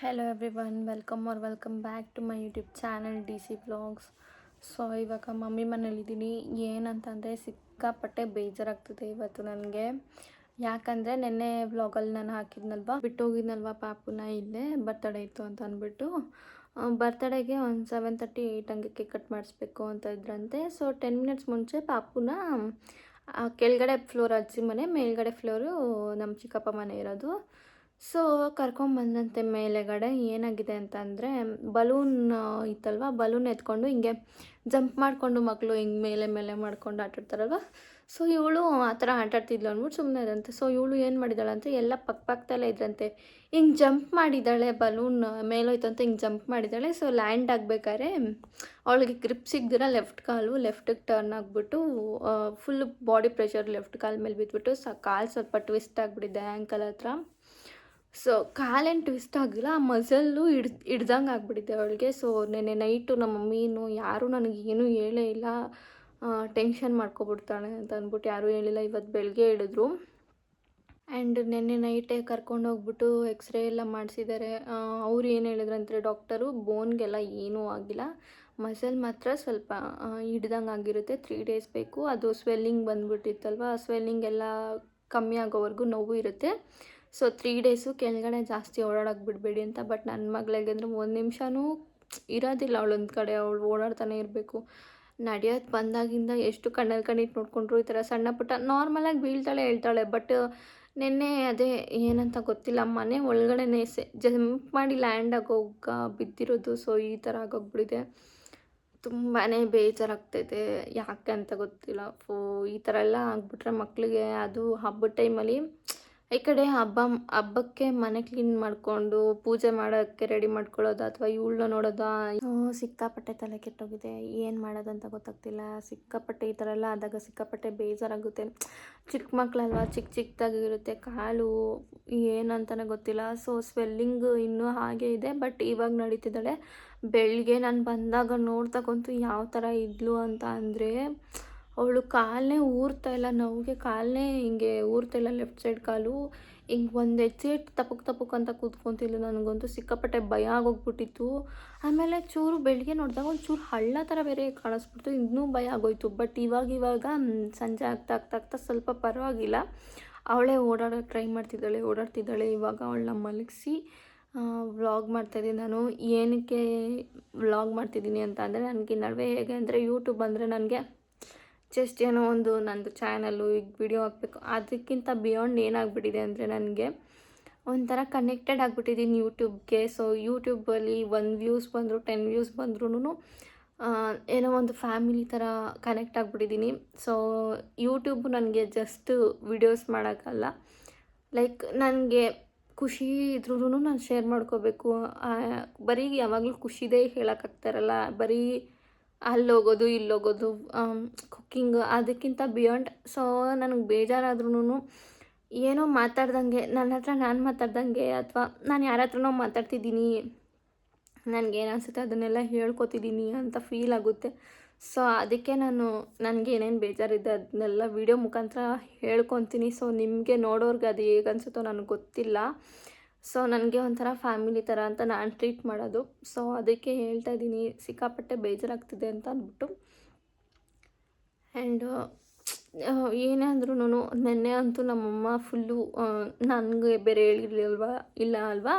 Hello everyone, welcome back to my YouTube channel D C vlogs. So ಇವಾಗ mummy ಮನೇಲಿದ್ದೀನಿ. ಏನಂತಂದರೆ ಸಿಕ್ಕಾಪಟ್ಟೆ ಬೇಜಾರಾಗ್ತಿದೆ ಇವತ್ತು ನನಗೆ. ಯಾಕಂದರೆ ನೆನ್ನೆ ವ್ಲಾಗಲ್ಲಿ ನಾನು ಹಾಕಿದ್ನಲ್ವ, ಬಿಟ್ಟೋಗಿದ್ನಲ್ವ ಪಾಪುನ ಇಲ್ಲೇ ಬರ್ತಡೇ ಇತ್ತು ಅಂತ ಅಂದ್ಬಿಟ್ಟು. ಬರ್ತಡೇಗೆ ಒಂದು 7:30-8 ಹಂಗೆ ಕೇಕ್ ಕಟ್ ಮಾಡಿಸ್ಬೇಕು ಅಂತ ಇದ್ರಂತೆ. ಸೊ 10 ಮಿನಿಟ್ಸ್ ಮುಂಚೆ ಪಾಪುನ ಕೆಳಗಡೆ ಫ್ಲೋರ್ ಅಜ್ಜಿ ಮನೆ, ಮೇಲ್ಗಡೆ ಫ್ಲೋರು ನಮ್ಮ ಚಿಕ್ಕಪ್ಪ ಮನೆ ಇರೋದು. ಸೊ ಕರ್ಕೊಂಬಂದಂತೆ ಮೇಲೆಗಡೆ. ಏನಾಗಿದೆ ಅಂತ ಅಂದರೆ ಬಲೂನ್ ಇತ್ತಲ್ವ, ಬಲೂನ್ ಎತ್ಕೊಂಡು ಹಿಂಗೆ ಜಂಪ್ ಮಾಡಿಕೊಂಡು ಮಕ್ಕಳು ಹಿಂಗೆ ಮೇಲೆ ಮೇಲೆ ಮಾಡ್ಕೊಂಡು ಆಟಾಡ್ತಾರಲ್ವ. ಸೊ ಇವಳು ಆ ಥರ ಆಟಾಡ್ತಿದ್ಲು ಅಂದ್ಬಿಟ್ಟು ಸುಮ್ಮನೆ ಇದಂತೆ. ಸೊ ಇವಳು ಏನು ಮಾಡಿದಾಳಂತೆ, ಎಲ್ಲ ಪಕ್ಕದಲ್ಲೇ ಇದ್ರಂತೆ, ಹಿಂಗೆ ಜಂಪ್ ಮಾಡಿದ್ದಾಳೆ. ಬಲೂನ್ ಮೇಲೋಯ್ತು ಅಂತ ಹಿಂಗೆ ಜಂಪ್ ಮಾಡಿದ್ದಾಳೆ. ಸೊ ಲ್ಯಾಂಡ್ ಆಗಬೇಕಾದ್ರೆ ಅವಳಿಗೆ ಗ್ರಿಪ್ ಸಿಗ್ದಿರ ಲೆಫ್ಟಿಗೆ ಟರ್ನ್ ಆಗಿಬಿಟ್ಟು ಫುಲ್ ಬಾಡಿ ಪ್ರೆಷರ್ ಲೆಫ್ಟ್ ಕಾಲ ಮೇಲೆ ಬಿದ್ದುಬಿಟ್ಟು ಕಾಲು ಸ್ವಲ್ಪ ಟ್ವಿಸ್ಟ್ ಆಗಿಬಿಟ್ಟಿದೆ ಆ್ಯಂಕಲ್ ಹತ್ರ. ಸೊ ಕಾಲೇನು ಟ್ವಿಸ್ಟ್ ಆಗಿಲ್ಲ, ಆ ಮಸಲ್ಲು ಹಿಡ್ದಂಗೆ ಆಗಿಬಿಟ್ಟಿದೆ ಅವಳಿಗೆ. ಸೊ ನೆನ್ನೆ ನೈಟು ನಮ್ಮ ಮಮ್ಮೀನು ಯಾರೂ ನನಗೇನು ಹೇಳೇ ಇಲ್ಲ, ಟೆನ್ಷನ್ ಮಾಡ್ಕೊಬಿಡ್ತಾಳೆ ಅಂತ ಅಂದ್ಬಿಟ್ಟು ಯಾರೂ ಹೇಳಿಲ್ಲ. ಇವತ್ತು ಬೆಳಗ್ಗೆ ಹೇಳಿದ್ರು. ಆ್ಯಂಡ್ ನೆನ್ನೆ ನೈಟೇ ಕರ್ಕೊಂಡೋಗ್ಬಿಟ್ಟು ಎಕ್ಸ್ರೇ ಎಲ್ಲ ಮಾಡಿಸಿದ್ದಾರೆ. ಅವ್ರು ಏನು ಹೇಳಿದ್ರಂದರೆ ಡಾಕ್ಟರು, ಬೋನ್ಗೆಲ್ಲ ಏನೂ ಆಗಿಲ್ಲ, ಮಸಲ್ ಮಾತ್ರ ಸ್ವಲ್ಪ ಹಿಡ್ದಂಗೆ ಆಗಿರುತ್ತೆ, 3 ಡೇಸ್ ಬೇಕು. ಅದು ಸ್ವೆಲ್ಲಿಂಗ್ ಬಂದುಬಿಟ್ಟಿತ್ತಲ್ವ, ಸ್ವೆಲ್ಲಿಂಗ್ ಎಲ್ಲ ಕಮ್ಮಿ ಆಗೋವರೆಗೂ ನೋವು ಇರುತ್ತೆ. ಸೊ 3 ಡೇಸು ಕೆಳಗಡೆ ಜಾಸ್ತಿ ಓಡಾಡೋಕೆ ಬಿಡಬೇಡಿ ಅಂತ. ಬಟ್ ನನ್ನ ಮಗಳಿಗೆ ಅಂದರೆ 1 ನಿಮಿಷನೂ ಇರೋದಿಲ್ಲ ಅವಳೊಂದು ಕಡೆ, ಅವಳು ಓಡಾಡ್ತಾನೆ ಇರಬೇಕು. ನಡೆಯೋದು ಬಂದಾಗಿಂದ ಎಷ್ಟು ಕಣ್ಣಲ್ಲಿ ಕಣ್ಣಿಟ್ಟು ನೋಡಿಕೊಂಡ್ರು ಈ ಥರ ಸಣ್ಣ ಪುಟ್ಟ ನಾರ್ಮಲಾಗಿ ಬೀಳ್ತಾಳೆ ಹೇಳ್ತಾಳೆ. ಬಟ್ ನೆನ್ನೆ ಅದೇ ಏನಂತ ಗೊತ್ತಿಲ್ಲ, ಮನೆ ಒಳಗಡೆನೇ ಜಂಪ್ ಮಾಡಿ ಲ್ಯಾಂಡ್ ಆಗೋಗ ಬಿದ್ದಿರೋದು. ಸೊ ಈ ಥರ ಆಗೋಗ್ಬಿಟ್ಟಿದೆ. ತುಂಬಾ ಬೇಜಾರಾಗ್ತೈತೆ, ಯಾಕೆ ಅಂತ ಗೊತ್ತಿಲ್ಲ. ಈ ಥರ ಎಲ್ಲ ಆಗಿಬಿಟ್ರೆ ಮಕ್ಕಳಿಗೆ, ಅದು ಹಬ್ಬದ ಟೈಮಲ್ಲಿ ಈ ಕಡೆ ಹಬ್ಬಕ್ಕೆ ಮನೆ ಕ್ಲೀನ್ ಮಾಡಿಕೊಂಡು ಪೂಜೆ ಮಾಡೋಕ್ಕೆ ರೆಡಿ ಮಾಡ್ಕೊಳ್ಳೋದು ಅಥವಾ ಇವಳನ್ನ ನೋಡೋದು, ಸಿಕ್ಕಾಪಟ್ಟೆ ತಲೆ ಕೆಟ್ಟೋಗಿದೆ. ಏನು ಮಾಡೋದಂತ ಗೊತ್ತಾಗ್ತಿಲ್ಲ. ಸಿಕ್ಕಾಪಟ್ಟೆ ಈ ಥರ ಎಲ್ಲ ಆದಾಗ ಸಿಕ್ಕಾಪಟ್ಟೆ ಬೇಜಾರಾಗುತ್ತೆ. ಚಿಕ್ಕ ಮಕ್ಕಳಲ್ವ, ಚಿಕ್ಕದಾಗಿರುತ್ತೆ ಕಾಲು, ಏನಂತಲೇ ಗೊತ್ತಿಲ್ಲ. ಸೊ ಸ್ವೆಲ್ಲಿಂಗ್ ಇನ್ನೂ ಹಾಗೆ ಇದೆ, ಬಟ್ ಇವಾಗ ನಡೀತಿದ್ದಾಳೆ. ಬೆಳಗ್ಗೆ ನಾನು ಬಂದಾಗ ನೋಡ್ತಕ್ಕಂತೂ ಯಾವ ಥರ ಇದ್ಲು ಅಂತ ಅಂದರೆ, ಅವಳು ಕಾಲೇ ಊರ್ತಾಯಿಲ್ಲ, ನೋವಿಗೆ ಕಾಲೇ ಹಿಂಗೆ ಊರ್ತಾಯಿಲ್ಲ, ಲೆಫ್ಟ್ ಸೈಡ್ ಕಾಲು ಹಿಂಗೆ ಒಂದು ಹೆಜ್ಜೆ ತಪಕ್ ಅಂತ ಕೂತ್ಕೊತಿಲ್ಲ. ನನಗಂತೂ ಸಿಕ್ಕಾಪಟ್ಟೆ ಭಯ ಆಗೋಗ್ಬಿಟ್ಟಿತ್ತು. ಆಮೇಲೆ ಚೂರು ಬೆಳಗ್ಗೆ ನೋಡಿದಾಗ ಒಂಚೂರು ಹಳ್ಳ ಥರ ಬೇರೆ ಕಾಣಿಸ್ಬಿಡ್ತು, ಇನ್ನೂ ಭಯ ಆಗೋಯ್ತು. ಬಟ್ ಇವಾಗ ಸಂಜೆ ಆಗ್ತಾ ಸ್ವಲ್ಪ ಪರವಾಗಿಲ್ಲ. ಅವಳೇ ಓಡಾಡೋಕ್ಕೆ ಟ್ರೈ ಓಡಾಡ್ತಿದ್ದಾಳೆ. ಇವಾಗ ಅವಳನ್ನ ಮಲಗಿಸಿ ವ್ಲಾಗ್ ಮಾಡ್ತಾಯಿದ್ದೀನಿ ನಾನು. ಏನಕ್ಕೆ ವ್ಲಾಗ್ ಮಾಡ್ತಿದ್ದೀನಿ ಅಂತ ಅಂದರೆ, ನನಗೆ ನಡುವೆ ಹೇಗೆ ಅಂದರೆ ಯೂಟ್ಯೂಬ್ ಅಂದರೆ ನನಗೆ ಜಸ್ಟ್ ಏನೋ ಒಂದು ನಂದು ಚಾನಲ್ಲು ಈಗ ವಿಡಿಯೋ ಹಾಕಬೇಕು, ಅದಕ್ಕಿಂತ ಬಿಯಾಂಡ್ ಏನಾಗ್ಬಿಟ್ಟಿದೆ ಅಂದರೆ ನನಗೆ ಒಂಥರ ಕನೆಕ್ಟೆಡ್ ಆಗಿಬಿಟ್ಟಿದ್ದೀನಿ ಯೂಟ್ಯೂಬ್ಗೆ. ಸೊ ಯೂಟ್ಯೂಬಲ್ಲಿ 1 ವ್ಯೂಸ್ ಬಂದರು 10 ವ್ಯೂಸ್ ಬಂದ್ರೂ ಏನೋ ಒಂದು ಫ್ಯಾಮಿಲಿ ಥರ ಕನೆಕ್ಟ್ ಆಗಿಬಿಟ್ಟಿದ್ದೀನಿ. ಸೊ ಯೂಟ್ಯೂಬು ನನಗೆ ಜಸ್ಟ್ ವಿಡಿಯೋಸ್ ಮಾಡೋಕ್ಕಲ್ಲ, ಲೈಕ್ ನನಗೆ ಖುಷಿ ಇದ್ರೂ ನಾನು ಶೇರ್ ಮಾಡ್ಕೋಬೇಕು. ಬರೀ ಯಾವಾಗಲೂ ಖುಷಿದೇ ಹೇಳೋಕ್ಕಾಗ್ತಾರಲ್ಲ, ಬರೀ ಅಲ್ಲೋಗೋದು ಇಲ್ಲೋಗೋದು ಕುಕ್ಕಿಂಗ್ ಅದಕ್ಕಿಂತ ಬಿಯಾಂಡ್. ಸೊ ನನಗೆ ಬೇಜಾರಾದ್ರೂ ಏನೋ ಮಾತಾಡ್ದಂಗೆ, ನನ್ನ ಹತ್ರ ನಾನು ಮಾತಾಡ್ದಂಗೆ ಅಥವಾ ನಾನು ಯಾರ ಹತ್ರನೋ ಮಾತಾಡ್ತಿದ್ದೀನಿ, ನನಗೇನು ಅನಿಸುತ್ತೆ ಅದನ್ನೆಲ್ಲ ಹೇಳ್ಕೊತಿದ್ದೀನಿ ಅಂತ ಫೀಲ್ ಆಗುತ್ತೆ. ಸೊ ಅದಕ್ಕೆ ನನಗೆ ಏನೇನು ಬೇಜಾರಿದೆ ಅದನ್ನೆಲ್ಲ ವಿಡಿಯೋ ಮುಖಾಂತರ ಹೇಳ್ಕೊತೀನಿ. ಸೊ ನಿಮಗೆ ನೋಡೋರ್ಗೆ ಅದು ಹೇಗೆ ಅನಿಸುತ್ತೋ ನನಗೆ ಗೊತ್ತಿಲ್ಲ. ಸೊ ನನಗೆ ಒಂಥರ ಫ್ಯಾಮಿಲಿ ಥರ ಅಂತ ನಾನು ಟ್ರೀಟ್ ಮಾಡೋದು. ಸೊ ಅದಕ್ಕೆ ಹೇಳ್ತಾ ಇದ್ದೀನಿ, ಸಿಕ್ಕಾಪಟ್ಟೆ ಬೇಜಾರಾಗ್ತಿದೆ ಅಂತ ಅಂದ್ಬಿಟ್ಟು. ಆ್ಯಂಡ್ ಏನೇ ಅಂದ್ರೂ ನೆನ್ನೆ ಅಂತೂ ನಮ್ಮಮ್ಮ ಫುಲ್ಲು ನನಗೆ ಬೇರೆ ಇಲ್ಲ ಅಲ್ವಾ.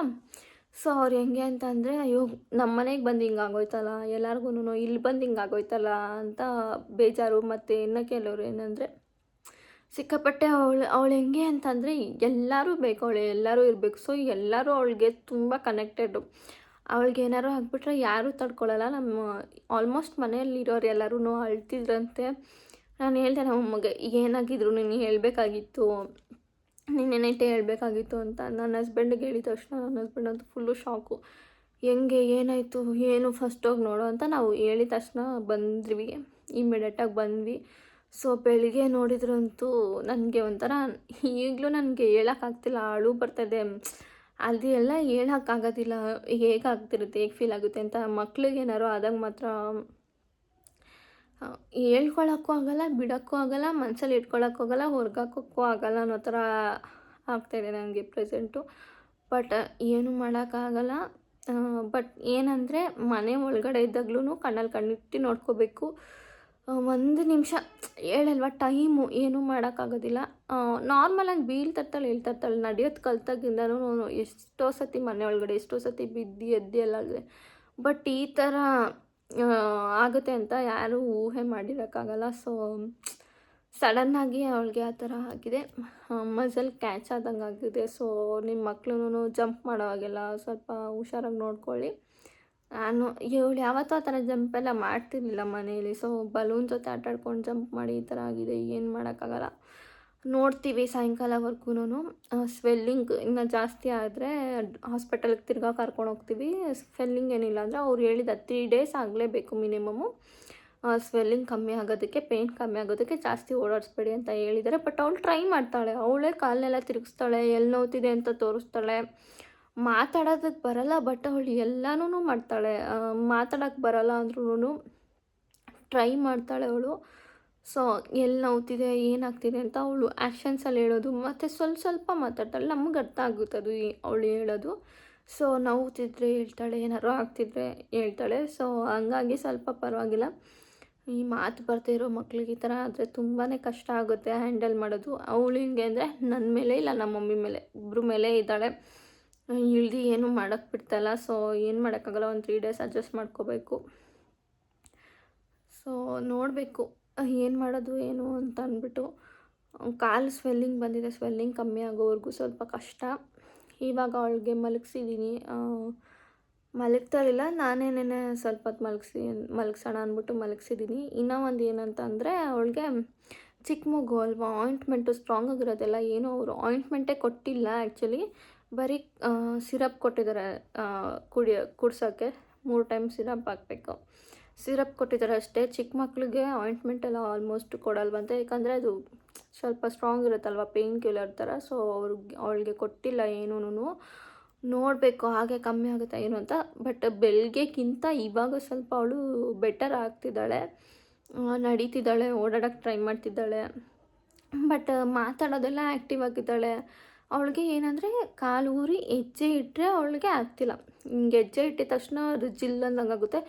ಸೊ ಅವ್ರು ಹೆಂಗೆ ಅಂತ ಅಂದರೆ, ಅಯ್ಯೋ ನಮ್ಮ ಮನೆಗೆ ಬಂದು ಹಿಂಗೆ ಆಗೋಯ್ತಲ್ಲ, ಎಲ್ಲರಿಗೂ ಇಲ್ಲಿ ಬಂದು ಹಿಂಗೆ ಆಗೋಯ್ತಲ್ಲ ಅಂತ ಬೇಜಾರು. ಮತ್ತು ಇನ್ನು ಕೆಲವರು ಏನಂದರೆ ಸಿಕ್ಕಾಪಟ್ಟೆ ಅವಳು ಹೆಂಗೆ ಅಂತಂದರೆ ಎಲ್ಲರೂ ಬೇಕು, ಎಲ್ಲರೂ ಇರಬೇಕು. ಸೊ ಎಲ್ಲರೂ ಅವಳಿಗೆ ತುಂಬ ಕನೆಕ್ಟೆಡು. ಅವಳಿಗೆ ಏನಾರು ಆಗಿಬಿಟ್ರೆ ಯಾರೂ ತಡ್ಕೊಳ್ಳಲ್ಲ. ನಮ್ಮ ಆಲ್ಮೋಸ್ಟ್ ಮನೆಯಲ್ಲಿರೋರು ಎಲ್ಲರೂ ಅಳ್ತಿದ್ರಂತೆ. ನಾನು ಹೇಳಿದೆ ನಮ್ಮಮ್ಮಗೆ, ಏನಾಗಿದ್ರು ನೀನು ಹೇಳಬೇಕಾಗಿತ್ತು, ನಿನ್ನೆ ನೈಟೇ ಹೇಳಬೇಕಾಗಿತ್ತು ಅಂತ. ನನ್ನ ಹಸ್ಬೆಂಡಿಗೆ ಹೇಳಿದ ತಕ್ಷಣ ನನ್ನ ಹಸ್ಬೆಂಡ್ ಅಂತೂ ಫುಲ್ಲು ಶಾಕು. ಹೆಂಗೆ ಏನಾಯಿತು ಏನು ಫಸ್ಟ್ ಹೋಗಿ ನೋಡು ಅಂತ ನಾವು ಹೇಳಿದ ತಕ್ಷಣ ಬಂದ್ವಿ, ಇಮಿಡಿಯೇಟಾಗಿ ಬಂದ್ವಿ. ಸೊ ಬೆಳಿಗ್ಗೆ ನೋಡಿದ್ರಂತೂ ನನಗೆ ಒಂಥರ, ಈಗಲೂ ನನಗೆ ಹೇಳೋಕ್ಕಾಗ್ತಿಲ್ಲ, ಅಳು ಬರ್ತಾಯಿದೆ. ಅದು ಎಲ್ಲ ಹೇಳೋಕ್ಕಾಗೋದಿಲ್ಲ ಹೇಗಾಗ್ತಿರುತ್ತೆ, ಹೇಗೆ ಫೀಲ್ ಆಗುತ್ತೆ ಅಂತ. ಮಕ್ಳಿಗೆ ಏನಾರು ಆದಾಗ ಮಾತ್ರ ಹೇಳ್ಕೊಳಕ್ಕೂ ಆಗೋಲ್ಲ, ಬಿಡೋಕ್ಕೂ ಆಗೋಲ್ಲ, ಮನಸ್ಸಲ್ಲಿ ಇಟ್ಕೊಳಕ್ಕೂ ಆಗೋಲ್ಲ, ಹೊರ್ಗಾಕೋಕ್ಕೂ ಆಗೋಲ್ಲ ಅನ್ನೋ ಥರ ಆಗ್ತಾಯಿದೆ ನನಗೆ ಪ್ರೆಸೆಂಟು. ಬಟ್ ಏನು ಮಾಡೋಕ್ಕಾಗಲ್ಲ. ಬಟ್ ಏನಂದರೆ ಮನೆ ಒಳಗಡೆ ಇದ್ದಾಗ್ಲೂ ಕಣ್ಣಲ್ಲಿ ಕಣ್ಣಿಟ್ಟು ನೋಡ್ಕೋಬೇಕು. ಒಂದು ನಿಮಿಷ ಹೇಳಲ್ವ ಟೈಮು ಏನೂ ಮಾಡೋಕ್ಕಾಗೋದಿಲ್ಲ. ನಾರ್ಮಲಾಗಿ ಬೀಳ್ತಿರ್ತಾಳೆ ಹೇಳ್ತಿರ್ತಾಳೆ. ನಡೆಯೋದು ಕಲ್ತಾಗಿಂದನೂ ಎಷ್ಟೋ ಸತಿ ಮನೆ ಒಳಗಡೆ ಎಷ್ಟೋ ಸತಿ ಬಿದ್ದು ಎದ್ದು ಎಲ್ಲ ಆಗಿದೆ. ಬಟ್ ಈ ಥರ ಆಗುತ್ತೆ ಅಂತ ಯಾರೂ ಊಹೆ ಮಾಡಿರೋಕ್ಕಾಗಲ್ಲ. ಸೊ ಸಡನ್ನಾಗಿ ಅವಳಿಗೆ ಆ ಥರ ಆಗಿದೆ. ಮಸಲ್ ಕ್ಯಾಚ್ ಆದಂಗೆ ಆಗಿದೆ. ಸೊ ನಿಮ್ಮ ಮಕ್ಳೂ ಜಂಪ್ ಮಾಡೋವಾಗೆಲ್ಲ ಸ್ವಲ್ಪ ಹುಷಾರಾಗಿ ನೋಡ್ಕೊಳ್ಳಿ. ಇವಳು ಯಾವತ್ತೂ ಆ ಥರ ಜಂಪೆಲ್ಲ ಮಾಡ್ತಿರ್ಲಿಲ್ಲ ಮನೇಲಿ. ಸೊ ಬಲೂನ್ ಜೊತೆ ಆಟಾಡ್ಕೊಂಡು ಜಂಪ್ ಮಾಡಿ ಈ ಥರ ಆಗಿದೆ. ಏನು ಮಾಡೋಕ್ಕಾಗಲ್ಲ. ನೋಡ್ತೀವಿ ಸಾಯಂಕಾಲವರೆಗೂ. ಸ್ವೆಲ್ಲಿಂಗ್ ಇನ್ನೂ ಜಾಸ್ತಿ ಆದರೆ ಹಾಸ್ಪಿಟಲ್ಗೆ ತಿರ್ಗಾ ಕರ್ಕೊಂಡು ಹೋಗ್ತೀವಿ. ಸ್ವೆಲ್ಲಿಂಗ್ ಏನಿಲ್ಲ ಅಂದರೆ ಅವ್ರು ಹೇಳಿದ 3 ಡೇಸ್ ಆಗಲೇಬೇಕು ಮಿನಿಮಮ್ಮು ಸ್ವೆಲ್ಲಿಂಗ್ ಕಮ್ಮಿ ಆಗೋದಕ್ಕೆ, ಪೇಯ್ನ್ ಕಮ್ಮಿ ಆಗೋದಕ್ಕೆ. ಜಾಸ್ತಿ ಓಡಾಡಿಸ್ಬೇಡಿ ಅಂತ ಹೇಳಿದ್ದಾರೆ. ಬಟ್ ಅವಳು ಟ್ರೈ ಮಾಡ್ತಾಳೆ. ಅವಳೇ ಕಾಲನ್ನೆಲ್ಲ ತಿರುಗಿಸ್ತಾಳೆ, ಎಲ್ಲಿ ನೋವ್ತಿದೆ ಅಂತ ತೋರಿಸ್ತಾಳೆ. ಮಾತಾಡೋದಕ್ಕೆ ಬರಲ್ಲ, ಬಟ್ ಅವಳು ಎಲ್ಲನೂ ಮಾಡ್ತಾಳೆ. ಮಾತಾಡೋಕ್ಕೆ ಬರಲ್ಲ ಅಂದ್ರೂ ಟ್ರೈ ಮಾಡ್ತಾಳೆ ಅವಳು. ಸೊ ಎಲ್ಲಿ ನೋವ್ತಿದೆ ಏನಾಗ್ತಿದೆ ಅಂತ ಅವಳು ಆ್ಯಕ್ಷನ್ಸಲ್ಲಿ ಹೇಳೋದು, ಮತ್ತು ಸ್ವಲ್ಪ ಮಾತಾಡ್ತಾಳೆ. ನಮ್ಗೆ ಅರ್ಥ ಆಗುತ್ತೆ ಅದು ಅವಳು ಹೇಳೋದು. ಸೊ ನೋವ್ತಿದ್ರೆ ಹೇಳ್ತಾಳೆ, ಏನಾರು ಆಗ್ತಿದ್ರೆ ಹೇಳ್ತಾಳೆ. ಸೊ ಹಂಗಾಗಿ ಸ್ವಲ್ಪ ಪರವಾಗಿಲ್ಲ. ಈ ಮಾತು ಬರ್ದೇ ಇರೋ ಮಕ್ಳಿಗೆ ಈ ಥರ ಆದರೆ ತುಂಬಾ ಕಷ್ಟ ಆಗುತ್ತೆ ಹ್ಯಾಂಡಲ್ ಮಾಡೋದು. ಅವಳು ಹಿಂಗೆ ಅಂದರೆ ನನ್ನ ಮೇಲೆ ಇಲ್ಲ ನಮ್ಮ ಮಮ್ಮಿ ಮೇಲೆ ಇಬ್ಬರ ಮೇಲೆ ಇದ್ದಾಳೆ. ಇಳ್ದು ಏನೂ ಮಾಡೋಕ್ಕೆ ಬಿಡ್ತಾಯಿಲ್ಲ. ಸೊ ಏನು ಮಾಡೋಕ್ಕಾಗಲ್ಲ, ಒಂದು 3 ಡೇಸ್ ಅಡ್ಜಸ್ಟ್ ಮಾಡ್ಕೋಬೇಕು. ಸೊ ನೋಡಬೇಕು ಏನು ಮಾಡೋದು ಏನು ಅಂತ ಅಂದ್ಬಿಟ್ಟು. ಕಾಲು ಸ್ವೆಲ್ಲಿಂಗ್ ಬಂದಿದೆ. ಸ್ವೆಲ್ಲಿಂಗ್ ಕಮ್ಮಿ ಆಗೋವರೆಗೂ ಸ್ವಲ್ಪ ಕಷ್ಟ. ಇವಾಗ ಅವಳಿಗೆ ಮಲಗಿಸಿದ್ದೀನಿ. ಮಲಗ್ತಾರಿಲ್ಲ, ನಾನೇ ನೆನ್ನೆ ಸ್ವಲ್ಪ ಹೊತ್ತು ಮಲಗಿಸೋಣ ಅಂದ್ಬಿಟ್ಟು ಮಲಗಿಸಿದ್ದೀನಿ. ಇನ್ನೂ ಒಂದು ಏನಂತ ಅಂದರೆ ಅವಳಿಗೆ ಚಿಕ್ಕ ಮಗು ಅಲ್ವಾ, ಆಯಿಂಟ್ಮೆಂಟು ಸ್ಟ್ರಾಂಗ್ ಆಗಿರೋದೆಲ್ಲ ಏನೂ ಅವರು ಆಯಿಂಟ್ಮೆಂಟೇ ಕೊಟ್ಟಿಲ್ಲ. ಆ್ಯಕ್ಚುಲಿ ಬರೀ ಸಿರಪ್ ಕೊಟ್ಟಿದ್ದಾರೆ ಕುಡ್ಸೋಕ್ಕೆ. 3 ಟೈಮ್ ಸಿರಪ್ ಹಾಕಬೇಕು. ಸಿರಪ್ ಕೊಟ್ಟಿದ್ದಾರೆ ಅಷ್ಟೇ. ಚಿಕ್ಕ ಮಕ್ಳಿಗೆ ಆಯಿಂಟ್ಮೆಂಟ್ ಎಲ್ಲ ಆಲ್ಮೋಸ್ಟ್ ಕೊಡಲ್ವಂತೆ, ಯಾಕಂದರೆ ಅದು ಸ್ವಲ್ಪ ಸ್ಟ್ರಾಂಗ್ ಇರುತ್ತಲ್ವ, ಪೇಯ್ನ್ ಕಿಲ್ಲರ್ ಥರ. ಸೊ ಅವಳಿಗೆ ಕೊಟ್ಟಿಲ್ಲ ಏನೂ. ನೋಡಬೇಕು ಹಾಗೆ ಕಮ್ಮಿ ಆಗುತ್ತಾ ಏನು ಅಂತ. ಬಟ್ ಬೆಳಗ್ಗೆಗಿಂತ ಇವಾಗ ಸ್ವಲ್ಪ ಅವಳು ಬೆಟರ್ ಆಗ್ತಿದ್ದಾಳೆ, ನಡೀತಿದ್ದಾಳೆ, ಓಡಾಡೋಕ್ಕೆ ಟ್ರೈ ಮಾಡ್ತಿದ್ದಾಳೆ. ಬಟ್ ಮಾತಾಡೋದೆಲ್ಲ ಆ್ಯಕ್ಟಿವ್ ಆಗಿದ್ದಾಳೆ. ಅವಳಿಗೆ ಏನಂದರೆ ಕಾಲು ಊರಿ ಹೆಜ್ಜೆ ಇಟ್ಟರೆ ಅವಳಿಗೆ ಆಗ್ತಿಲ್ಲ. ಹಿಂಗೆ ಹೆಜ್ಜೆ ಇಟ್ಟಿದ ತಕ್ಷಣ ಅದು ಜಿಲ್ ಅಂದಂಗಾಗುತ್ತೆ.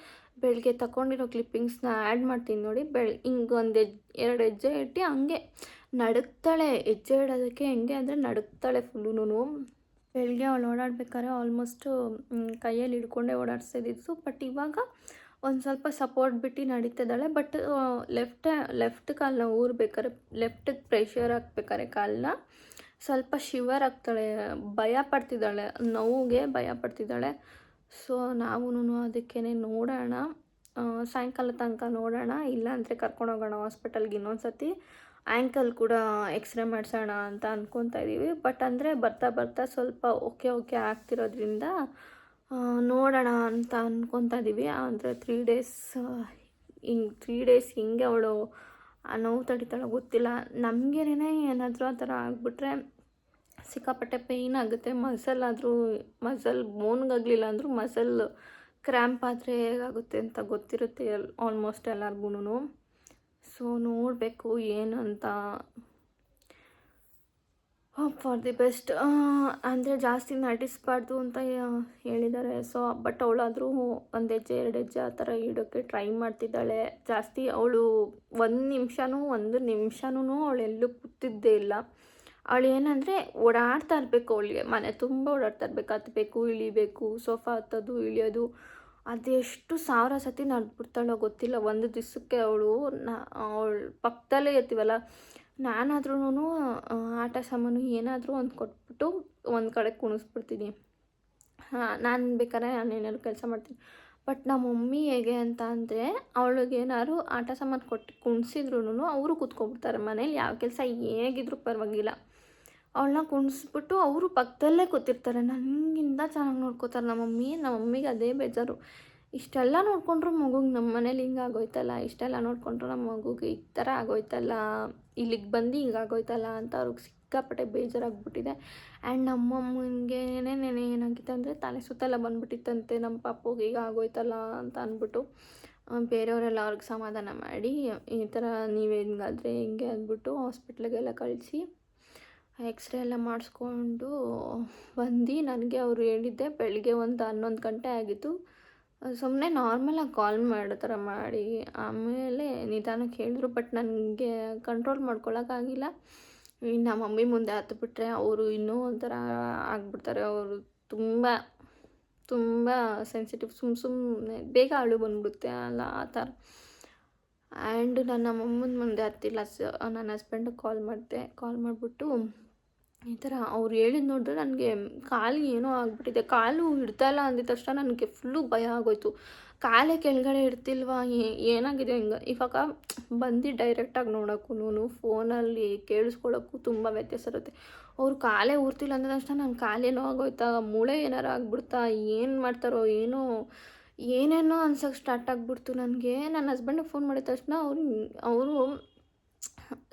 ಬೆಳಗ್ಗೆ ತಗೊಂಡಿರೋ ಕ್ಲಿಪ್ಪಿಂಗ್ಸ್ನ ಆ್ಯಡ್ ಮಾಡ್ತೀನಿ ನೋಡಿ. ಹಿಂಗೆ ಒಂದು 2 ಹೆಜ್ಜೆ ಇಟ್ಟು ಹಂಗೆ ನಡುಗ್ತಾಳೆ. ಹೆಜ್ಜೆ ಇಡೋದಕ್ಕೆ ಹೆಂಗೆ ಅಂದರೆ ನಡುಗ್ತಾಳೆ ಫುಲ್ಲೂ. ಬೆಳಗ್ಗೆ ಅವಳು ಓಡಾಡ್ಬೇಕಾದ್ರೆ ಆಲ್ಮೋಸ್ಟು ಕೈಯಲ್ಲಿ ಹಿಡ್ಕೊಂಡೇ ಓಡಾಡಿಸ್ತಿದ್ದು. ಬಟ್ ಇವಾಗ ಒಂದು ಸ್ವಲ್ಪ ಸಪೋರ್ಟ್ ಬಿಟ್ಟು ನಡೀತಿದ್ದಾಳೆ. ಬಟ್ ಲೆಫ್ಟ್ ಕಾಲನ್ನ ಊರ್ಬೇಕಾದ್ರೆ, ಲೆಫ್ಟಿಗೆ ಪ್ರೆಷರ್ ಹಾಕ್ಬೇಕಾದ್ರೆ ಕಾಲನ್ನ ಸ್ವಲ್ಪ ಶಿವರ್ ಆಗ್ತಾಳೆ, ಭಯ ಪಡ್ತಿದ್ದಾಳೆ, ನೋವಿಗೆ ಭಯ ಪಡ್ತಿದ್ದಾಳೆ. ಸೊ ನಾವೂ ಅದಕ್ಕೇ ನೋಡೋಣ, ಸಾಯಂಕಾಲ ತನಕ ನೋಡೋಣ. ಇಲ್ಲಾಂದರೆ ಕರ್ಕೊಂಡೋಗೋಣ ಹಾಸ್ಪಿಟಲ್ಗೆ ಇನ್ನೊಂದು ಸತಿ. ಆ್ಯಂಕಲ್ ಕೂಡ ಎಕ್ಸ್ರೇ ಮಾಡಿಸೋಣ ಅಂತ ಅಂದ್ಕೊತಾ ಇದ್ದೀವಿ. ಬಟ್ ಅಂದರೆ ಬರ್ತಾ ಸ್ವಲ್ಪ ಓಕೆ ಆಗ್ತಿರೋದ್ರಿಂದ ನೋಡೋಣ ಅಂತ ಅಂದ್ಕೊತಾ ಇದ್ದೀವಿ. ಅಂದರೆ 3 ಡೇಸ್ 3 ಡೇಸ್ ಹಿಂಗೆ ಅವಳು ಆ ನೋವು ತಡಿತಾಳೋ ಗೊತ್ತಿಲ್ಲ. ನಮಗೇನೇ ಏನಾದರೂ ಆ ಥರ ಆಗಿಬಿಟ್ರೆ ಸಿಕ್ಕಾಪಟ್ಟೆ ಪೇಯ್ನ್ ಆಗುತ್ತೆ. ಮಸಲ್ ಬೋನ್ಗಾಗಲಿಲ್ಲ ಅಂದರೂ ಮಸಲ್ ಕ್ರ್ಯಾಂಪ್ ಆದರೆ ಹೇಗಾಗುತ್ತೆ ಅಂತ ಗೊತ್ತಿರುತ್ತೆ ಆಲ್ಮೋಸ್ಟ್ ಎಲ್ಲರಿಗೂ. ಸೊ ನೋಡಬೇಕು ಏನು ಅಂತ. Hope for the best. ಅಂದರೆ ಜಾಸ್ತಿ ನಟಿಸ್ಬಾರ್ದು ಅಂತ ಹೇಳಿದ್ದಾರೆ. ಸೊ ಬಟ್ ಅವಳಾದರೂ 1 ಹೆಜ್ಜೆ 2 ಹೆಜ್ಜೆ ಆ ಥರ ಇಡೋಕ್ಕೆ ಟ್ರೈ ಮಾಡ್ತಿದ್ದಾಳೆ. ಜಾಸ್ತಿ ಅವಳು 1 ನಿಮಿಷನೂ ಅವಳೆಲ್ಲೂ ಕೂತಿದ್ದೇ ಇಲ್ಲ. ಅವಳು ಏನಂದರೆ ಓಡಾಡ್ತಾ ಇರಬೇಕು. ಅವಳಿಗೆ ಮನೆ ತುಂಬ ಓಡಾಡ್ತಾ ಇರಬೇಕು. ಹತ್ತಬೇಕು, ಇಳಿಬೇಕು, ಸೋಫಾ ಹತ್ತೋದು ಇಳಿಯೋದು. ಅದೆಷ್ಟು 1000 ಸತಿ ನಡೆದ್ಬಿಡ್ತಾಳೋ ಗೊತ್ತಿಲ್ಲ ಒಂದು ದಿವಸಕ್ಕೆ. ಅವಳು ಪಕ್ಕದಲ್ಲೇ ಇರ್ತೀವಲ್ಲ, ನಾನಾದ್ರೂ ಆಟ ಸಾಮಾನು ಏನಾದರೂ ಒಂದು ಕೊಟ್ಬಿಟ್ಟು ಒಂದು ಕಡೆ ಕುಣಿಸ್ಬಿಡ್ತೀನಿ. ನಾನು ಬೇಕಾದ್ರೆ ನಾನೇನಾದ್ರು ಕೆಲಸ ಮಾಡ್ತೀನಿ. ಬಟ್ ನಮ್ಮ ಮಮ್ಮಿ ಹೇಗೆ ಅಂತ ಅಂದರೆ, ಅವಳಿಗೇನಾದ್ರು ಆಟ ಸಾಮಾನು ಕೊಟ್ಟು ಕುಣಿಸಿದ್ರೂ ಅವರು ಕೂತ್ಕೊಬಿಡ್ತಾರೆ. ಮನೇಲಿ ಯಾವ ಕೆಲಸ ಹೇಗಿದ್ರೂ ಪರವಾಗಿಲ್ಲ, ಅವಳನ್ನ ಕುಣಿಸ್ಬಿಟ್ಟು ಅವರು ಪಕ್ಕದಲ್ಲೇ ಕೂತಿರ್ತಾರೆ. ನನಗಿಂತ ಚೆನ್ನಾಗಿ ನೋಡ್ಕೋತಾರೆ ನಮ್ಮ ಮಮ್ಮಿಗೆ ಅದೇ ಬೇಜಾರು. ಇಷ್ಟೆಲ್ಲ ನೋಡಿಕೊಂಡ್ರು ಮಗುಗೆ ನಮ್ಮ ಮನೇಲಿ ಹಿಂಗೆ ಆಗೋಯ್ತಲ್ಲ, ಇಷ್ಟೆಲ್ಲ ನೋಡಿಕೊಂಡ್ರು ನಮ್ಮ ಮಗುಗೆ ಈ ಥರ ಆಗೋಯ್ತಲ್ಲ, ಇಲ್ಲಿಗೆ ಬಂದು ಹಿಂಗೆ ಆಗೋಯ್ತಲ್ಲ ಅಂತ ಅವ್ರಿಗೆ ಸಿಕ್ಕಾಪಟ್ಟೆ ಬೇಜಾರಾಗ್ಬಿಟ್ಟಿದೆ. ಆ್ಯಂಡ್ ನಮ್ಮಮ್ಮನಿಗೆ ಏನಾಗಿತ್ತು ಅಂದರೆ ತಲೆ ಸುತ್ತೆಲ್ಲ ಬಂದುಬಿಟ್ಟಿತ್ತಂತೆ. ನಮ್ಮ ಪಾಪುಗೆ ಈಗ ಆಗೋಯ್ತಲ್ಲ ಅಂತ ಅಂದ್ಬಿಟ್ಟು ಬೇರೆಯವರೆಲ್ಲ ಅವ್ರಿಗೆ ಸಮಾಧಾನ ಮಾಡಿ, ಈ ಥರ ನೀವೇ ಹಿಂಗಾದರೆ ಹಿಂಗೆ ಅಂದ್ಬಿಟ್ಟು ಹಾಸ್ಪಿಟ್ಲಿಗೆಲ್ಲ ಕಳಿಸಿ ಎಕ್ಸ್ರೇ ಎಲ್ಲ ಮಾಡಿಸ್ಕೊಂಡು ಬಂದು ನನಗೆ ಅವರು ಹೇಳಿದ್ದೆ ಬೆಳಿಗ್ಗೆ ಒಂದು 11 ಗಂಟೆ ಆಗಿತ್ತು. ಸುಮ್ಮನೆ ನಾರ್ಮಲಾಗಿ ಕಾಲ್ ಮಾಡೋ ಥರ ಮಾಡಿ ಆಮೇಲೆ ನಿಧಾನಕ್ಕೆ ಹೇಳಿದ್ರು. ಬಟ್ ನನಗೆ ಕಂಟ್ರೋಲ್ ಮಾಡ್ಕೊಳಕ್ಕಾಗಿಲ್ಲ. ಇನ್ನು ಮಮ್ಮಿ ಮುಂದೆ ಹತ್ಬಿಟ್ರೆ ಅವರು ಇನ್ನೂ ಒಂಥರ ಆಗ್ಬಿಡ್ತಾರೆ. ಅವರು ತುಂಬ ತುಂಬ ಸೆನ್ಸಿಟಿವ್, ಸುಮ್ಮನೆ ಬೇಗ ಅಳು ಬಂದ್ಬಿಡುತ್ತೆ ಅಲ್ಲ ಆ ಥರ. ಆ್ಯಂಡ್ ನನ್ನ ಅಮ್ಮನ ಮುಂದೆ ಹತ್ತಿಲ್ಲ. ನನ್ನ ಹಸ್ಬೆಂಡಿಗೆ ಕಾಲ್ ಮಾಡಿಬಿಟ್ಟು ಈ ಥರ ಅವ್ರು ಹೇಳಿದ್ದು ನೋಡಿದ್ರೆ ನನಗೆ ಕಾಲಿಗೆ ಏನೋ ಆಗ್ಬಿಟ್ಟಿದೆ. ಕಾಲು ಇಡ್ತಾಯಿಲ್ಲ ಅಂದಿದ ತಕ್ಷಣ ನನಗೆ ಫುಲ್ಲು ಭಯ ಆಗೋಯ್ತು. ಕಾಲೇ ಕೆಳಗಡೆ ಇಡ್ತಿಲ್ವಾ, ಏನಾಗಿದೆ ಇವಾಗ ಬಂದು ಡೈರೆಕ್ಟಾಗಿ ನೋಡೋಕ್ಕೂ ಫೋನಲ್ಲಿ ಕೇಳಿಸ್ಕೊಳ್ಳೋಕ್ಕೂ ತುಂಬ ವ್ಯತ್ಯಾಸ ಇರುತ್ತೆ. ಅವ್ರು ಕಾಲೇ ಊರ್ತಿಲ್ಲ ಅಂದ ತಕ್ಷಣ ನನ್ನ ಕಾಲೇನೋ ಆಗೋಯ್ತಾ, ಮೂಳೆ ಏನಾರು ಆಗ್ಬಿಡ್ತಾ, ಏನು ಮಾಡ್ತಾರೋ ಏನೋ ಏನೇನೋ ಅನ್ಸೋಕ್ಕೆ ಸ್ಟಾರ್ಟ್ ಆಗಿಬಿಡ್ತು ನನಗೆ. ನನ್ನ ಹಸ್ಬೆಂಡಿಗೆ ಫೋನ್ ಮಾಡಿದ ತಕ್ಷಣ ಅವರು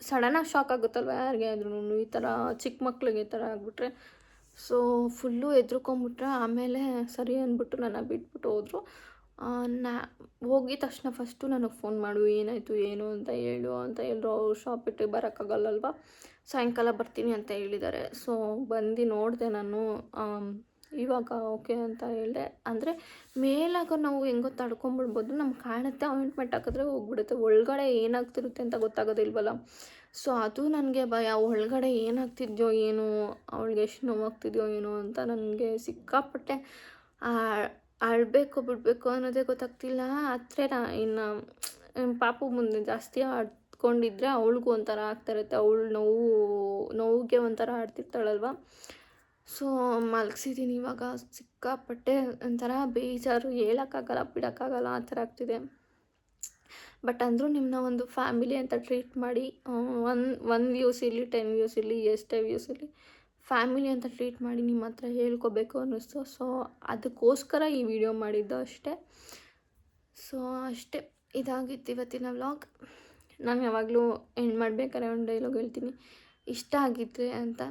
ಸಡನ್ನಾಗಿ ಶಾಕ್ ಆಗುತ್ತಲ್ವ ಯಾರಿಗೆ ಆದ್ರೂ, ಈ ಥರ ಚಿಕ್ಕ ಮಕ್ಳಿಗೆ ಈ ಥರ ಆಗಿಬಿಟ್ರೆ. ಸೊ ಫುಲ್ಲು ಹೆದ್ರುಕೊಂಬಿಟ್ರೆ. ಆಮೇಲೆ ಸರಿ ಅಂದ್ಬಿಟ್ಟು ನನ್ನ ಬಿಟ್ಬಿಟ್ಟು ಹೋದರು. ನಾ ಹೋಗಿದ ತಕ್ಷಣ ಫಸ್ಟು ನನಗೆ ಫೋನ್ ಮಾಡು, ಏನಾಯಿತು ಏನು ಅಂತ ಹೇಳು ಅಂತ ಹೇಳಿದ್ರು. ಅವ್ರು ಶಾಪ್ ಬಿಟ್ಟು ಬರೋಕ್ಕಾಗಲ್ಲಲ್ವ, ಸಾಯಂಕಾಲ ಬರ್ತೀನಿ ಅಂತ ಹೇಳಿದ್ದಾರೆ. ಸೊ ಬಂದು ನೋಡಿದೆ ನಾನು. ಇವಾಗ ಓಕೆ ಅಂತ ಹೇಳಿದೆ. ಅಂದರೆ ಮೇಲಾಗ ನಾವು ಹೆಂಗೋ ತಡ್ಕೊಂಬಿಡ್ಬೋದು, ನಮ್ಗೆ ಕಾಣುತ್ತೆ. ಆಯಿಂಟ್ಮೆಂಟ್ ಹಾಕಿದ್ರೆ ಹೋಗ್ಬಿಡುತ್ತೆ. ಒಳಗಡೆ ಏನಾಗ್ತಿರುತ್ತೆ ಅಂತ ಗೊತ್ತಾಗೋದಿಲ್ವಲ್ಲ. ಸೊ ಅದು ನನಗೆ ಭಯ. ಒಳಗಡೆ ಏನಾಗ್ತಿದ್ಯೋ ಏನೋ, ಅವಳಿಗೆ ಎಷ್ಟು ನೋವಾಗ್ತಿದೆಯೋ ಏನೋ ಅಂತ ನನಗೆ ಸಿಕ್ಕಾಪಟ್ಟೆ ಅಳಬೇಕು ಬಿಡಬೇಕು ಅನ್ನೋದೇ ಗೊತ್ತಾಗ್ತಿಲ್ಲ. ಹತ್ತಿರ ಇನ್ನು ಪಾಪು ಮುಂದೆ ಜಾಸ್ತಿ ಆಡ್ಕೊಂಡಿದ್ರೆ ಅವಳಿಗೂ ಒಂಥರ ಆಗ್ತಾಯಿರುತ್ತೆ. ಅವಳು ನೋವಿಗೆ ಒಂಥರ ಆಡ್ತಿರ್ತಾಳಲ್ವ. ಸೊ ಮಲಗಿಸಿದ್ದೀನಿ ಇವಾಗ. ಸಿಕ್ಕಾಪಟ್ಟೆ ಒಂಥರ ಬೇಜಾರು, ಹೇಳೋಕ್ಕಾಗಲ್ಲ ಬಿಡೋಕ್ಕಾಗಲ್ಲ ಆ ಥರ ಆಗ್ತಿದೆ. ಬಟ್ ಅಂದರೂ ನಿಮ್ಮನ್ನ ಒಂದು ಫ್ಯಾಮಿಲಿ ಅಂತ ಟ್ರೀಟ್ ಮಾಡಿ, ಒನ್ ವ್ಯೂಸ್ ಇರಲಿ 10 ವ್ಯೂಸ್ ಇರಲಿ ಎಷ್ಟೇ ವ್ಯೂಸ್ ಇರಲಿ, ಫ್ಯಾಮಿಲಿ ಅಂತ ಟ್ರೀಟ್ ಮಾಡಿ ನಿಮ್ಮ ಹತ್ರ ಹೇಳ್ಕೊಬೇಕು ಅನ್ನಿಸ್ತು. ಸೊ ಅದಕ್ಕೋಸ್ಕರ ಈ ವಿಡಿಯೋ ಮಾಡಿದ್ದು ಅಷ್ಟೇ. ಸೊ ಅಷ್ಟೇ, ಇದಾಗಿತ್ತು ಇವತ್ತಿನ ವ್ಲಾಗ್. ನಾನು ಯಾವಾಗಲೂ ಎಂಡ್ ಮಾಡಬೇಕಾದ್ರೆ ಒಂದು ಡೈಲಾಗ್ ಹೇಳ್ತೀನಿ, ಇಷ್ಟ ಆಗಿದ್ರೆ ಅಂತ.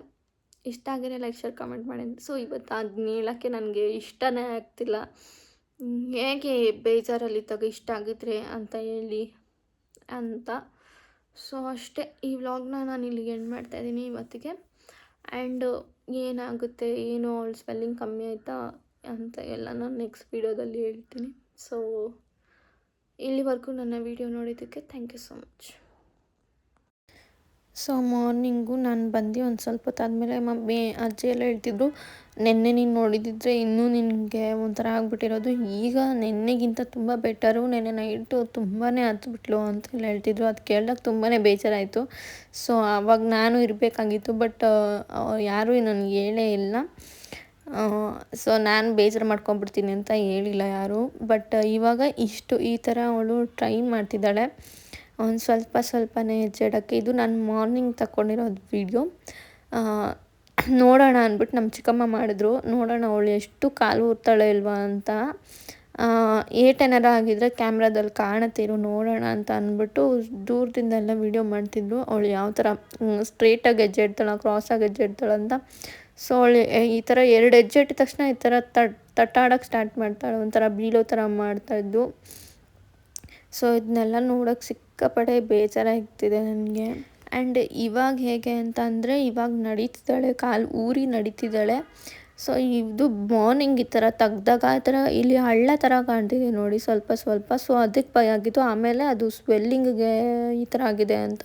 ಇಷ್ಟ ಆಗಿದ್ರೆ ಲೈಕ್ ಶೇರ್ ಕಮೆಂಟ್ ಮಾಡಿ. ಸೊ ಇವತ್ತು ಅದನ್ನ ಹೇಳೋಕ್ಕೆ ನನಗೆ ಇಷ್ಟನೇ ಆಗ್ತಿಲ್ಲ. ಹೇಗೆ ಬೇಜಾರಲ್ಲಿದ್ದಾಗ ಇಷ್ಟ ಆಗಿದ್ರೆ ಅಂತ ಹೇಳಿ ಅಂತ. ಸೊ ಅಷ್ಟೇ, ಈ ವ್ಲಾಗ್ನ ನಾನು ಇಲ್ಲಿಗೆ ಎಂಡ್ ಮಾಡ್ತಾಯಿದ್ದೀನಿ ಇವತ್ತಿಗೆ. ಆ್ಯಂಡ್ ಏನಾಗುತ್ತೆ ಏನು, ಅವಳ ಸ್ಪೆಲ್ಲಿಂಗ್ ಕಮ್ಮಿ ಆಯಿತಾ ಅಂತ ಎಲ್ಲ ನಾನು ನೆಕ್ಸ್ಟ್ ವೀಡಿಯೋದಲ್ಲಿ ಹೇಳ್ತೀನಿ. ಸೊ ಇಲ್ಲಿವರೆಗೂ ನನ್ನ ವೀಡಿಯೋ ನೋಡಿದ್ದಕ್ಕೆ thank you so much. So morning ನಾನು ಬಂದು ಒಂದು ಸ್ವಲ್ಪ ಹೊತ್ತಾದಮೇಲೆ ಮಮ್ಮಿ ಅಜ್ಜಿ ಎಲ್ಲ ಹೇಳ್ತಿದ್ರು, ನೆನ್ನೆ ನೀನು ನೋಡಿದಿದ್ರೆ ಇನ್ನೂ ನಿನಗೆ ಒಂಥರ ಆಗಿಬಿಟ್ಟಿರೋದು, ಈಗ ನೆನ್ನೆಗಿಂತ ತುಂಬ ಬೆಟರು, ನೆನ್ನೆ ನೈಟು ತುಂಬಾ ಹತ್ಬಿಟ್ಲು ಅಂತೆಲ್ಲ ಹೇಳ್ತಿದ್ರು. ಅದು ಕೇಳಿದಾಗ ತುಂಬಾ ಬೇಜಾರಾಯಿತು. ಸೊ ಆವಾಗ ನಾನು ಇರಬೇಕಾಗಿತ್ತು, ಬಟ್ ಯಾರೂ ನನಗೆ ಹೇಳೇ ಇಲ್ಲ. ಸೊ ನಾನು ಬೇಜಾರು ಮಾಡ್ಕೊಂಬಿಡ್ತೀನಿ ಅಂತ ಹೇಳಿಲ್ಲ ಯಾರು. ಬಟ್ ಇವಾಗ ಈ ಥರ ಅವಳು ಟ್ರೈ ಮಾಡ್ತಿದ್ದಾಳೆ ಒಂದು ಸ್ವಲ್ಪನೇ ಹೆಜ್ಜೆಡೋಕ್ಕೆ. ಇದು ನಾನು ಮಾರ್ನಿಂಗ್ ತಗೊಂಡಿರೋದು ವೀಡಿಯೋ. ನೋಡೋಣ ಅಂದ್ಬಿಟ್ಟು ನಮ್ಮ ಚಿಕ್ಕಮ್ಮ ಮಾಡಿದ್ರು, ನೋಡೋಣ ಅವಳು ಎಷ್ಟು ಕಾಲು ಊರ್ತಾಳೆ ಇಲ್ವಾ ಅಂತ. ಏನಾರ ಆಗಿದ್ರೆ ಕ್ಯಾಮ್ರಾದಲ್ಲಿ ಕಾಣುತ್ತಿರು ನೋಡೋಣ ಅಂತ ಅಂದ್ಬಿಟ್ಟು ದೂರದಿಂದೆಲ್ಲ ವೀಡಿಯೋ ಮಾಡ್ತಿದ್ರು. ಅವಳು ಯಾವ ಥರ ಸ್ಟ್ರೇಟಾಗಿ ಹೆಜ್ಜೆ ಇಡ್ತಾಳೆ, ಕ್ರಾಸಾಗಿ ಹೆಜ್ಜೆ ಇಡ್ತಾಳೆ ಅಂತ. ಸೊ ಅವಳು ಈ ಥರ 2 ಹೆಜ್ಜೆ ಇಟ್ಟ ತಕ್ಷಣ ಈ ಥರ ತಟ್ಟಾಡೋಕ್ಕೆ ಸ್ಟಾರ್ಟ್ ಮಾಡ್ತಾಳೆ, ಒಂಥರ ಬೀಳೋ ಥರ ಮಾಡ್ತಾಯಿದ್ದು. ಸೊ ಇದನ್ನೆಲ್ಲ ನೋಡೋಕ್ಕೆ ಸಿಕ್ಕಾಪಟ್ಟೆ ಬೇಜಾರಾಗ್ತಿದೆ ನನಗೆ. ಆ್ಯಂಡ್ ಇವಾಗ ಹೇಗೆ ಅಂತ ಅಂದರೆ, ಇವಾಗ ನಡೀತಿದ್ದಾಳೆ, ಕಾಲು ಊರಿ ನಡೀತಿದ್ದಾಳೆ. ಸೊ ಇದು ಮಾರ್ನಿಂಗ್ ಈ ಥರ ತೆಗ್ದಾಗ ಈ ಥರ ಇಲ್ಲಿ ಹಳ್ಳ ಥರ ಕಾಣ್ತಿದೆ ನೋಡಿ ಸ್ವಲ್ಪ. ಸೊ ಅದಕ್ಕೆ ಭಯ ಆಗಿತ್ತು. ಆಮೇಲೆ ಅದು ಸ್ವೆಲ್ಲಿಂಗ್ಗೆ ಈ ಥರ ಆಗಿದೆ ಅಂತ